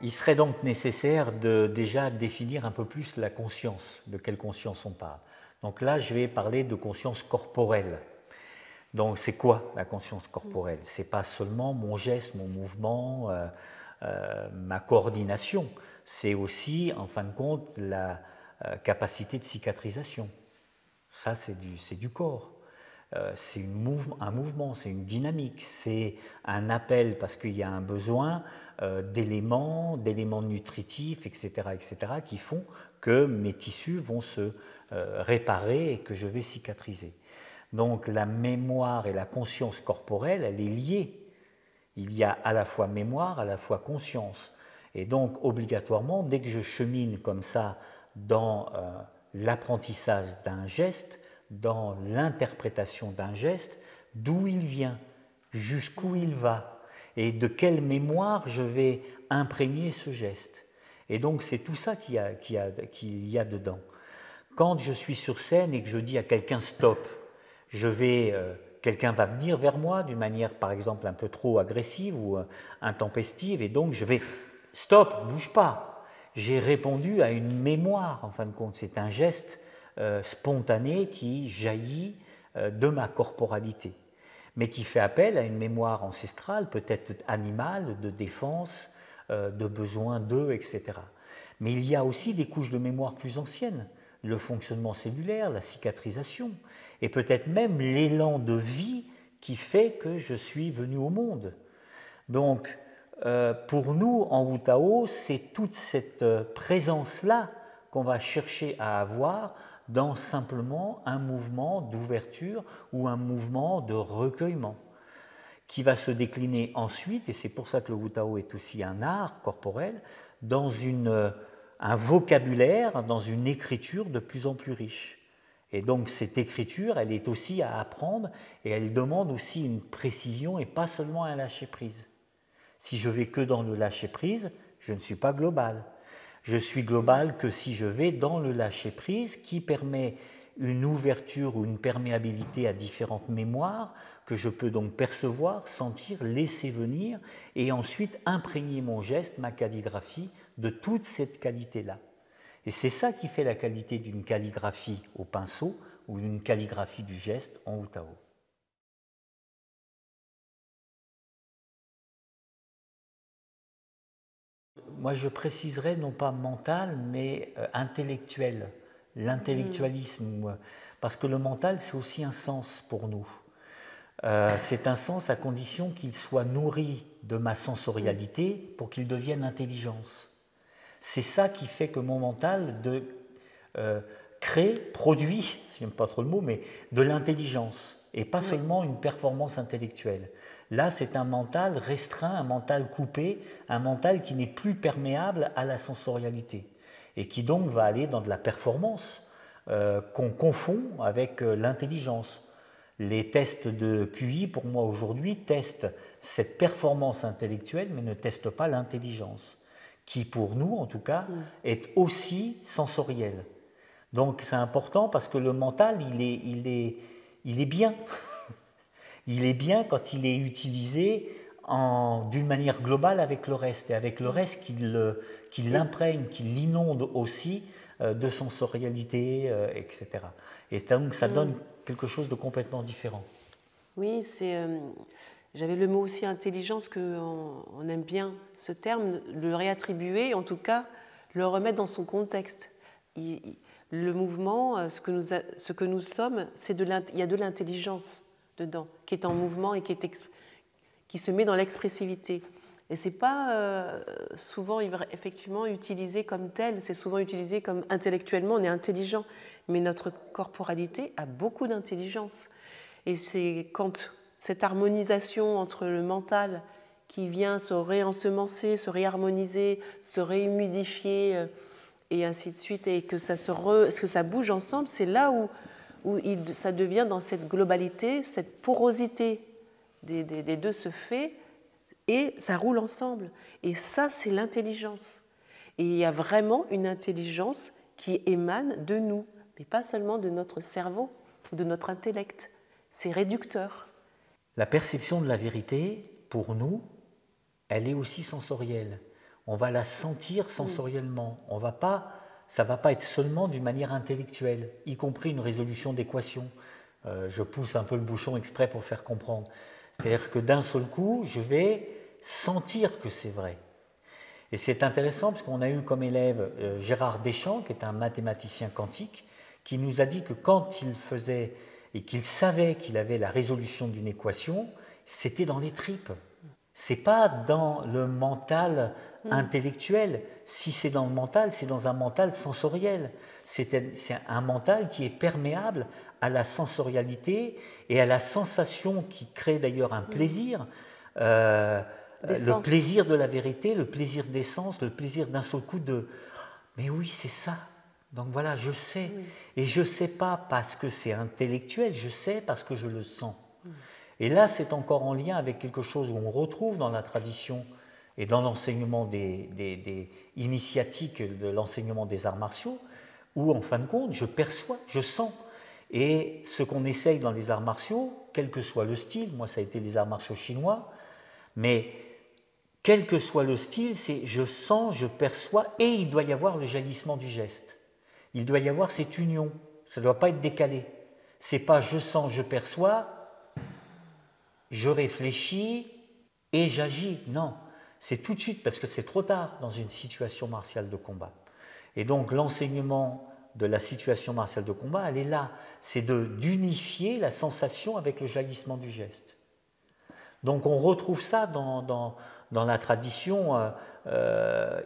Il serait donc nécessaire de déjà définir un peu plus la conscience, de quelle conscience on parle. Donc là, je vais parler de conscience corporelle. Donc c'est quoi la conscience corporelle? Ce n'est pas seulement mon geste, mon mouvement, ma coordination, c'est aussi en fin de compte la capacité de cicatrisation. Ça c'est du corps. C'est un mouvement, c'est une dynamique, c'est un appel parce qu'il y a un besoin d'éléments nutritifs, etc., qui font que mes tissus vont se réparer et que je vais cicatriser. Donc la mémoire et la conscience corporelle, elle est liée. Il y a à la fois mémoire, à la fois conscience. Et donc obligatoirement, dès que je chemine comme ça dans l'apprentissage d'un geste, dans l'interprétation d'un geste, d'où il vient, jusqu'où il va, et de quelle mémoire je vais imprégner ce geste. Et donc c'est tout ça qu'il y a dedans. Quand je suis sur scène et que je dis à quelqu'un stop, quelqu'un va venir vers moi d'une manière par exemple un peu trop agressive ou intempestive, et donc je vais stop, bouge pas. J'ai répondu à une mémoire en fin de compte, c'est un geste spontané qui jaillit de ma corporalité, mais qui fait appel à une mémoire ancestrale, peut-être animale, de défense, de besoin d'eux, etc. Mais il y a aussi des couches de mémoire plus anciennes, le fonctionnement cellulaire, la cicatrisation, et peut-être même l'élan de vie qui fait que je suis venu au monde. Donc, pour nous, en Wu Tao, c'est toute cette présence-là qu'on va chercher à avoir dans simplement un mouvement d'ouverture ou un mouvement de recueillement, qui va se décliner ensuite, et c'est pour ça que le Wu Tao est aussi un art corporel, dans un vocabulaire, dans une écriture de plus en plus riche. Et donc cette écriture, elle est aussi à apprendre, et elle demande aussi une précision et pas seulement un lâcher-prise. Si je vais que dans le lâcher-prise, je ne suis pas global. Je suis global que si je vais dans le lâcher-prise qui permet une ouverture ou une perméabilité à différentes mémoires que je peux donc percevoir, sentir, laisser venir et ensuite imprégner mon geste, ma calligraphie de toute cette qualité-là. Et c'est ça qui fait la qualité d'une calligraphie au pinceau ou d'une calligraphie du geste en Wu Tao. Moi, je préciserais non pas mental, mais intellectuel, l'intellectualisme, parce que le mental, c'est aussi un sens pour nous. C'est un sens à condition qu'il soit nourri de ma sensorialité pour qu'il devienne intelligence. C'est ça qui fait que mon mental crée, produit, je n'aime pas trop le mot, mais de l'intelligence, et pas seulement une performance intellectuelle. Là, c'est un mental restreint, un mental coupé, un mental qui n'est plus perméable à la sensorialité, et qui donc va aller dans de la performance qu'on confond avec l'intelligence. Les tests de QI, pour moi aujourd'hui, testent cette performance intellectuelle, mais ne testent pas l'intelligence, qui pour nous, en tout cas, est aussi sensorielle. Donc c'est important parce que le mental, il est bien. Il est bien quand il est utilisé d'une manière globale avec le reste, et avec le reste qu'il l'imprègne, qu'il l'inonde aussi de sensorialité, etc. Et donc ça donne quelque chose de complètement différent. Oui, j'avais le mot aussi intelligence, qu'on aime bien ce terme, le réattribuer, en tout cas le remettre dans son contexte. Le mouvement, ce que nous sommes, il y a de l'intelligence dedans, qui est en mouvement et qui se met dans l'expressivité. Et ce n'est pas souvent effectivement utilisé comme tel, c'est souvent utilisé comme intellectuellement, on est intelligent, mais notre corporalité a beaucoup d'intelligence. Et c'est quand cette harmonisation entre le mental qui vient se réensemencer, se réharmoniser, se réhumidifier, et ainsi de suite, et que ça bouge ensemble, c'est là où ça devient dans cette globalité, cette porosité des deux se fait, et ça roule ensemble. Et ça, c'est l'intelligence. Et il y a vraiment une intelligence qui émane de nous, mais pas seulement de notre cerveau, de notre intellect. C'est réducteur. La perception de la vérité, pour nous, elle est aussi sensorielle. On va la sentir sensoriellement. Ça ne va pas être seulement d'une manière intellectuelle, y compris une résolution d'équations. Je pousse un peu le bouchon exprès pour faire comprendre. C'est-à-dire que d'un seul coup, je vais sentir que c'est vrai. Et c'est intéressant parce qu'on a eu comme élève Gérard Deschamps, qui est un mathématicien quantique, qui nous a dit que quand il faisait et qu'il savait qu'il avait la résolution d'une équation, c'était dans les tripes. Ce n'est pas dans le mental intellectuel. Si c'est dans le mental, c'est dans un mental sensoriel. C'est un mental qui est perméable à la sensorialité et à la sensation qui crée d'ailleurs un plaisir, le plaisir de la vérité, le plaisir des sens, le plaisir d'un seul coup de « mais oui, c'est ça ». Donc voilà, je sais. Et je ne sais pas parce que c'est intellectuel, je sais parce que je le sens. Et là, c'est encore en lien avec quelque chose où on retrouve dans la tradition et dans l'enseignement des initiatiques de l'enseignement des arts martiaux, où en fin de compte, je perçois, je sens. Et ce qu'on essaye dans les arts martiaux, quel que soit le style, moi ça a été les arts martiaux chinois, mais quel que soit le style, c'est je sens, je perçois, et il doit y avoir le jaillissement du geste. Il doit y avoir cette union, ça ne doit pas être décalé. C'est pas je sens, je perçois, je réfléchis et j'agis. Non, c'est tout de suite parce que c'est trop tard dans une situation martiale de combat. Et donc l'enseignement de la situation martiale de combat, elle est là. C'est d'unifier la sensation avec le jaillissement du geste. Donc on retrouve ça dans la tradition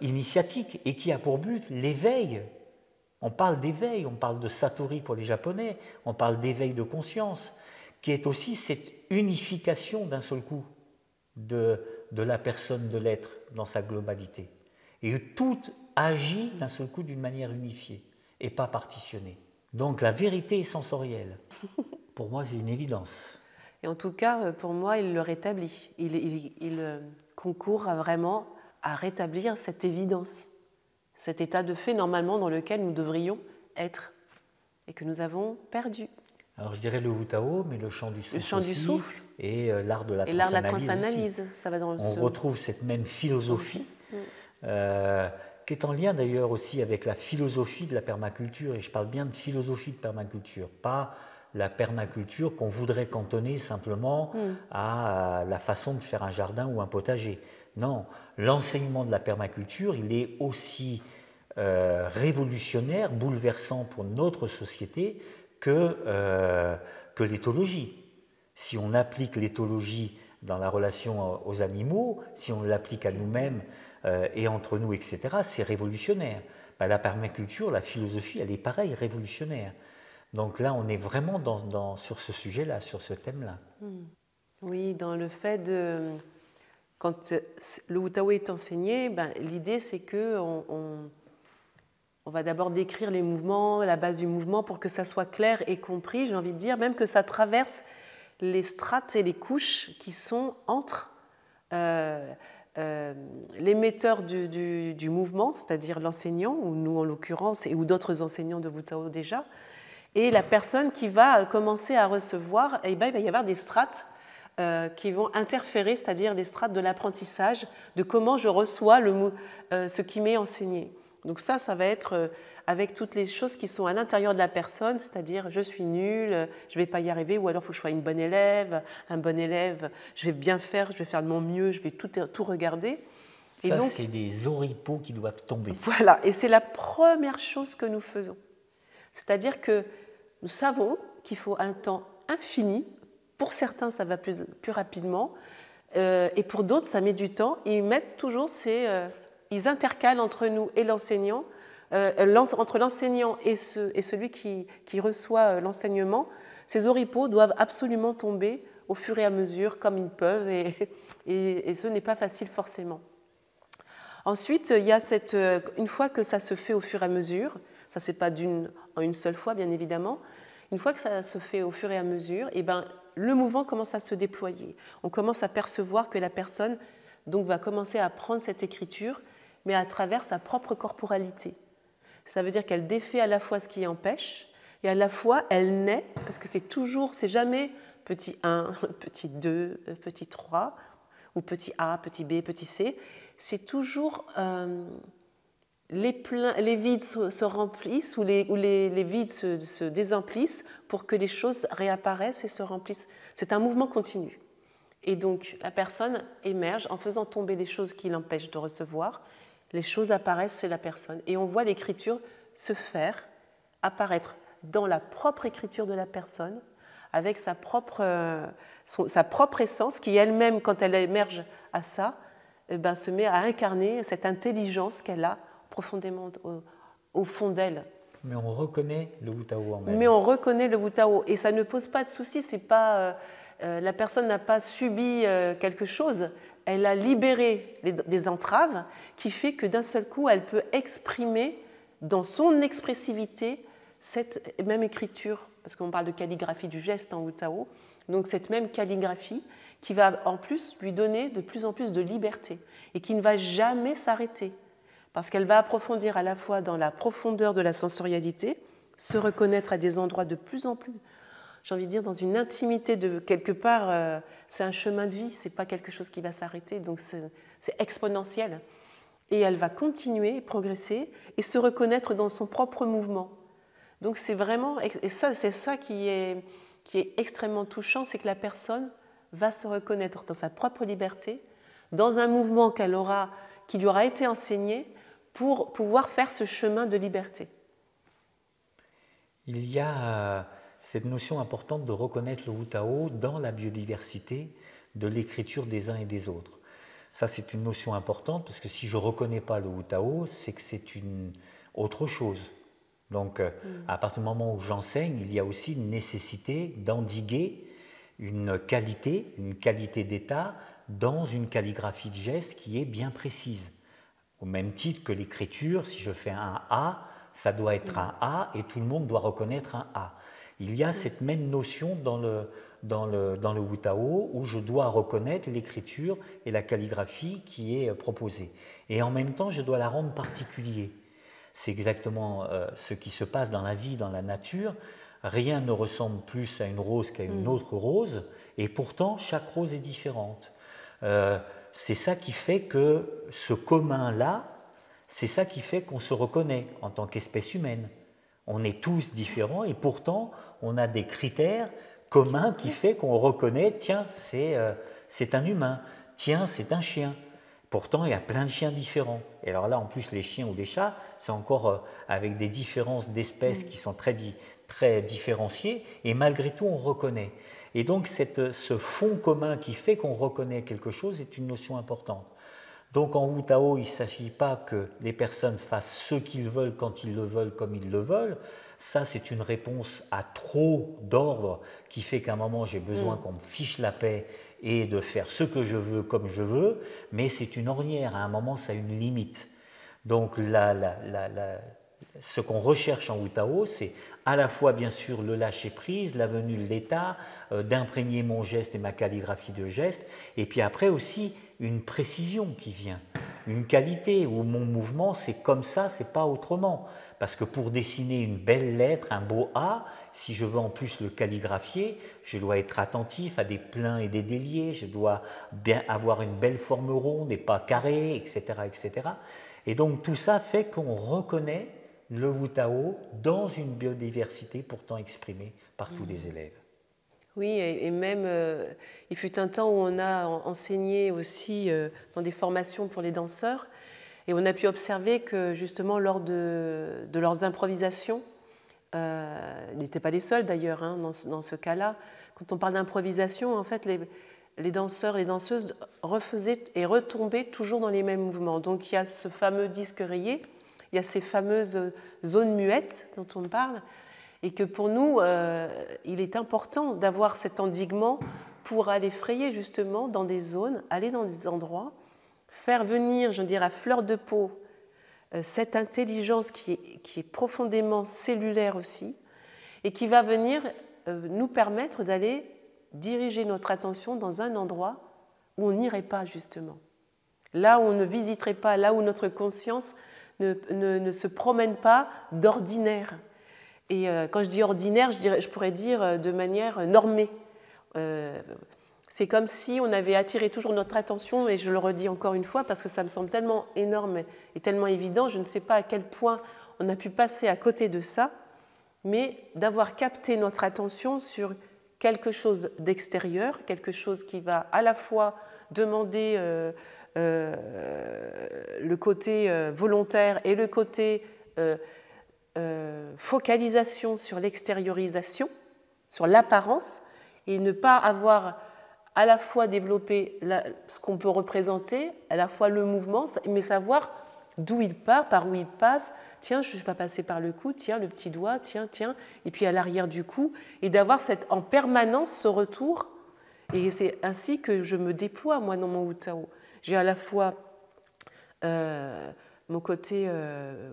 initiatique et qui a pour but l'éveil. On parle d'éveil, on parle de satori pour les Japonais, on parle d'éveil de conscience, qui est aussi cette unification d'un seul coup de la personne, de l'être dans sa globalité. Et tout agit d'un seul coup d'une manière unifiée et pas partitionnée. Donc la vérité est sensorielle. Pour moi, c'est une évidence. Et en tout cas, pour moi, il le rétablit. Il concourt vraiment à rétablir cette évidence, cet état de fait normalement dans lequel nous devrions être et que nous avons perdu. Alors je dirais le Wu Tao, mais le chant du souffle, et l'art de la transanalyse. Ça va dans On retrouve cette même philosophie qui est en lien d'ailleurs aussi avec la philosophie de la permaculture, et je parle bien de philosophie de permaculture, pas la permaculture qu'on voudrait cantonner simplement à la façon de faire un jardin ou un potager. Non, l'enseignement de la permaculture, il est aussi révolutionnaire, bouleversant pour notre société que l'éthologie. Si on applique l'éthologie dans la relation aux animaux, si on l'applique à nous-mêmes et entre nous, etc., c'est révolutionnaire. La permaculture, la philosophie, elle est pareil, révolutionnaire. Donc là, on est vraiment sur ce sujet-là, sur ce thème-là. Oui, dans le fait de... Quand le Wu Tao est enseigné, l'idée c'est qu'on va d'abord décrire les mouvements, la base du mouvement pour que ça soit clair et compris, j'ai envie de dire, même que ça traverse les strates et les couches qui sont entre l'émetteur du mouvement, c'est-à-dire l'enseignant, ou nous en l'occurrence, ou d'autres enseignants de Wu Tao déjà, et la personne qui va commencer à recevoir, il va y avoir des strates qui vont interférer, c'est-à-dire des strates de l'apprentissage, de comment je reçois ce qui m'est enseigné. Donc ça va être avec toutes les choses qui sont à l'intérieur de la personne, c'est-à-dire je suis nulle, je ne vais pas y arriver, ou alors il faut que je sois une bonne élève, un bon élève, je vais bien faire, je vais faire de mon mieux, je vais tout regarder. Ça, c'est des oripeaux qui doivent tomber. Voilà, et c'est la première chose que nous faisons. C'est-à-dire que nous savons qu'il faut un temps infini. Pour certains, ça va plus rapidement, et pour d'autres, ça met du temps. Ils mettent toujours ils intercalent entre nous et l'enseignant, entre l'enseignant et celui qui reçoit l'enseignement. Ces oripeaux doivent absolument tomber au fur et à mesure, comme ils peuvent, et ce n'est pas facile forcément. Ensuite, il y a une fois que ça se fait au fur et à mesure, ça ne se fait pas en une seule fois, bien évidemment. Une fois que ça se fait au fur et à mesure, le mouvement commence à se déployer. On commence à percevoir que la personne donc, va commencer à prendre cette écriture, mais à travers sa propre corporalité. Ça veut dire qu'elle défait à la fois ce qui empêche, et à la fois elle naît, parce que c'est jamais petit 1, petit 2, petit 3, ou petit a, petit b, petit c, c'est toujours les vides se remplissent ou les vides se désemplissent pour que les choses réapparaissent et se remplissent. C'est un mouvement continu. Et donc la personne émerge en faisant tomber les choses qui l'empêchent de recevoir. Les choses apparaissent chez la personne. Et on voit l'écriture se faire, apparaître dans la propre écriture de la personne, avec sa propre essence, qui elle-même, quand elle émerge à ça, se met à incarner cette intelligence qu'elle a profondément au fond d'elle. Mais on reconnaît le Wu Tao en elle. Mais on reconnaît le Wu Tao. Et ça ne pose pas de souci. C'est pas, la personne n'a pas subi quelque chose. Elle a libéré des entraves qui fait que d'un seul coup, elle peut exprimer dans son expressivité cette même écriture, parce qu'on parle de calligraphie du geste en Wu Tao, donc cette même calligraphie qui va en plus lui donner de plus en plus de liberté et qui ne va jamais s'arrêter, parce qu'elle va approfondir à la fois dans la profondeur de la sensorialité, se reconnaître à des endroits de plus en plus, j'ai envie de dire, dans une intimité de quelque part, c'est un chemin de vie, c'est pas quelque chose qui va s'arrêter, donc c'est exponentiel. Et elle va continuer, progresser et se reconnaître dans son propre mouvement. Donc c'est vraiment, et ça, c'est ça qui est extrêmement touchant, c'est que la personne va se reconnaître dans sa propre liberté, dans un mouvement qui lui aura été enseigné pour pouvoir faire ce chemin de liberté. Il y a cette notion importante de reconnaître le Wu Tao dans la biodiversité de l'écriture des uns et des autres. Ça, c'est une notion importante parce que si je ne reconnais pas le Wu Tao, c'est que c'est une autre chose. Donc, à partir du moment où j'enseigne, il y a aussi une nécessité d'endiguer une qualité d'état dans une calligraphie de geste qui est bien précise. Au même titre que l'écriture, si je fais un A, ça doit être un A et tout le monde doit reconnaître un A. Il y a cette même notion dans le Wu Tao où je dois reconnaître l'écriture et la calligraphie qui est proposée. Et en même temps, je dois la rendre particulière. C'est exactement ce qui se passe dans la vie, dans la nature. Rien ne ressemble plus à une rose qu'à une autre rose, et pourtant chaque rose est différente. C'est ça qui fait que ce commun-là, c'est ça qui fait qu'on se reconnaît en tant qu'espèce humaine. On est tous différents et pourtant on a des critères communs qui fait qu'on reconnaît, tiens, c'est un humain, tiens, c'est un chien. Pourtant, il y a plein de chiens différents. Et alors là, en plus, les chiens ou les chats, c'est encore avec des différences d'espèces qui sont très différenciées, et malgré tout, on reconnaît. Et donc, ce fond commun qui fait qu'on reconnaît quelque chose est une notion importante. Donc, en Wu Tao, il ne s'agit pas que les personnes fassent ce qu'ils veulent quand ils le veulent, comme ils le veulent. Ça, c'est une réponse à trop d'ordre qui fait qu'à un moment, j'ai besoin qu'on me fiche la paix et de faire ce que je veux comme je veux, mais c'est une ornière, à un moment ça a une limite. Donc ce qu'on recherche en Wu Tao, c'est à la fois bien sûr le lâcher-prise, la venue de l'état, d'imprégner mon geste et ma calligraphie de geste, et puis après aussi une précision qui vient, une qualité où mon mouvement c'est comme ça, c'est pas autrement. Parce que pour dessiner une belle lettre, un beau A, si je veux en plus le calligraphier, je dois être attentif à des pleins et des déliés, je dois bien avoir une belle forme ronde et pas carrée, etc., etc. Et donc tout ça fait qu'on reconnaît le Wu Tao dans une biodiversité pourtant exprimée par tous les élèves. Oui, et même, il fut un temps où on a enseigné aussi dans des formations pour les danseurs, et on a pu observer que justement lors de leurs improvisations, ils n'étaient pas les seuls d'ailleurs dans ce cas-là, quand on parle d'improvisation, en fait, les danseurs et les danseuses refaisaient et retombaient toujours dans les mêmes mouvements. Donc il y a ce fameux disque rayé, il y a ces fameuses zones muettes dont on parle, et que pour nous, il est important d'avoir cet endiguement pour aller frayer justement dans des zones, aller dans des endroits, faire venir, je dirais, à fleur de peau, cette intelligence qui est profondément cellulaire aussi, et qui va venir nous permettre d'aller diriger notre attention dans un endroit où on n'irait pas justement. Là où on ne visiterait pas, là où notre conscience ne se promène pas d'ordinaire. Et quand je dis ordinaire, je pourrais dire de manière normée. C'est comme si on avait attiré toujours notre attention, et je le redis encore une fois parce que ça me semble tellement énorme et tellement évident, je ne sais pas à quel point on a pu passer à côté de ça, mais d'avoir capté notre attention sur quelque chose d'extérieur, quelque chose qui va à la fois demander le côté volontaire et le côté focalisation sur l'extériorisation, sur l'apparence, et ne pas avoir à la fois développé ce qu'on peut représenter, à la fois le mouvement, mais savoir d'où il part, par où il passe. Tiens, je ne suis pas passé par le cou, tiens, le petit doigt, tiens, tiens, et puis à l'arrière du cou, et d'avoir en permanence ce retour. Et c'est ainsi que je me déploie, moi, dans mon Wu Tao. J'ai à la fois mon côté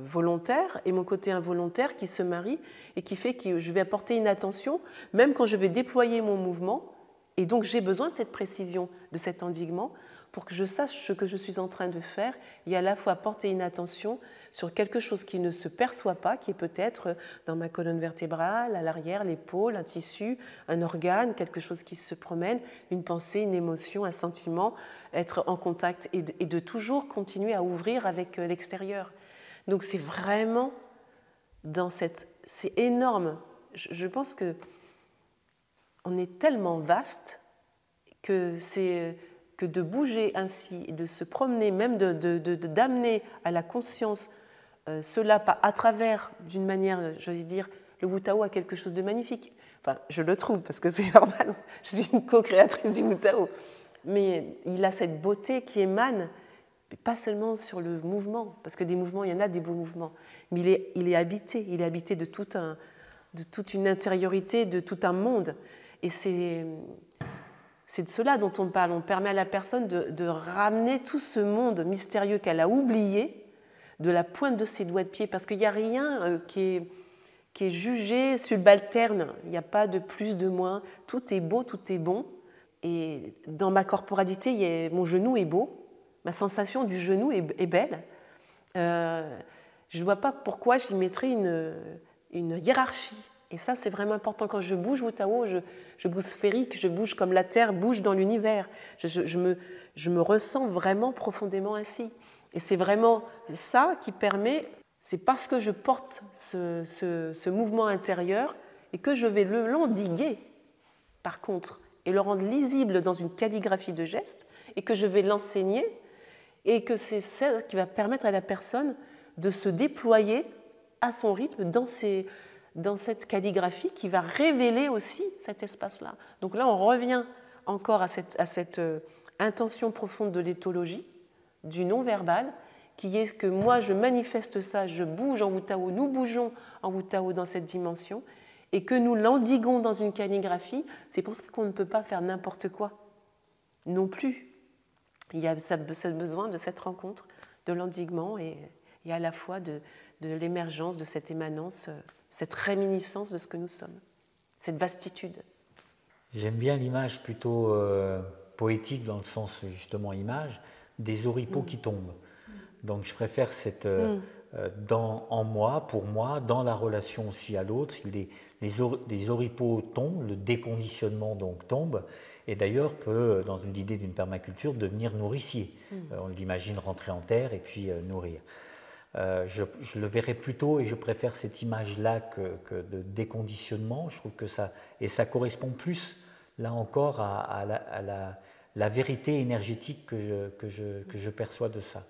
volontaire et mon côté involontaire qui se marient et qui fait que je vais apporter une attention, même quand je vais déployer mon mouvement. Et donc, j'ai besoin de cette précision, de cet endiguement, pour que je sache ce que je suis en train de faire et à la fois porter une attention sur quelque chose qui ne se perçoit pas, qui est peut-être dans ma colonne vertébrale, à l'arrière, l'épaule, un tissu, un organe, quelque chose qui se promène, une pensée, une émotion, un sentiment, être en contact et de toujours continuer à ouvrir avec l'extérieur. Donc, c'est vraiment dans c'est énorme. Je pense que on est tellement vaste que de bouger ainsi, de se promener, même d'amener à la conscience cela à travers, d'une manière, je vais dire, le Wu Tao a quelque chose de magnifique. Enfin, je le trouve parce que c'est normal, je suis une co-créatrice du Wu Tao. Mais il a cette beauté qui émane, pas seulement sur le mouvement, parce que des mouvements, il y en a des beaux mouvements, mais il est habité de toute une intériorité, de tout un monde. Et c'est de cela dont on parle. On permet à la personne de ramener tout ce monde mystérieux qu'elle a oublié de la pointe de ses doigts de pied, parce qu'il n'y a rien qui est jugé subalterne. Il n'y a pas de plus, de moins. Tout est beau, tout est bon. Et dans ma corporalité, mon genou est beau. Ma sensation du genou est belle. Je ne vois pas pourquoi j'y mettrais une hiérarchie. Et ça, c'est vraiment important. Quand je bouge Wu Tao, je bouge sphérique, je bouge comme la Terre bouge dans l'univers. Je me ressens vraiment profondément ainsi. Et c'est vraiment ça qui permet, c'est parce que je porte ce mouvement intérieur et que je vais l'endiguer, par contre, et le rendre lisible dans une calligraphie de gestes, et que je vais l'enseigner, et que c'est ça qui va permettre à la personne de se déployer à son rythme dans cette calligraphie qui va révéler aussi cet espace-là. Donc là, on revient encore à cette intention profonde de l'éthologie, du non-verbal, qui est que moi, je manifeste ça, je bouge en Wu Tao, nous bougeons en Wu Tao dans cette dimension, et que nous l'endiguons dans une calligraphie. C'est pour ça qu'on ne peut pas faire n'importe quoi non plus. Il y a besoin de cette rencontre, de l'endiguement, et à la fois de l'émergence de cette émanence, cette réminiscence de ce que nous sommes, cette vastitude. J'aime bien l'image plutôt poétique, dans le sens justement image, des oripeaux qui tombent. Donc je préfère cette en moi, pour moi, dans la relation aussi à l'autre, les oripeaux tombent, le déconditionnement donc tombe, et d'ailleurs peut, dans l'idée d'une permaculture, devenir nourricier. On l'imagine rentrer en terre et puis nourrir. Je le verrais plutôt, et je préfère cette image-là que de déconditionnement. Je trouve que ça correspond plus, là encore, à la vérité énergétique que je perçois de ça.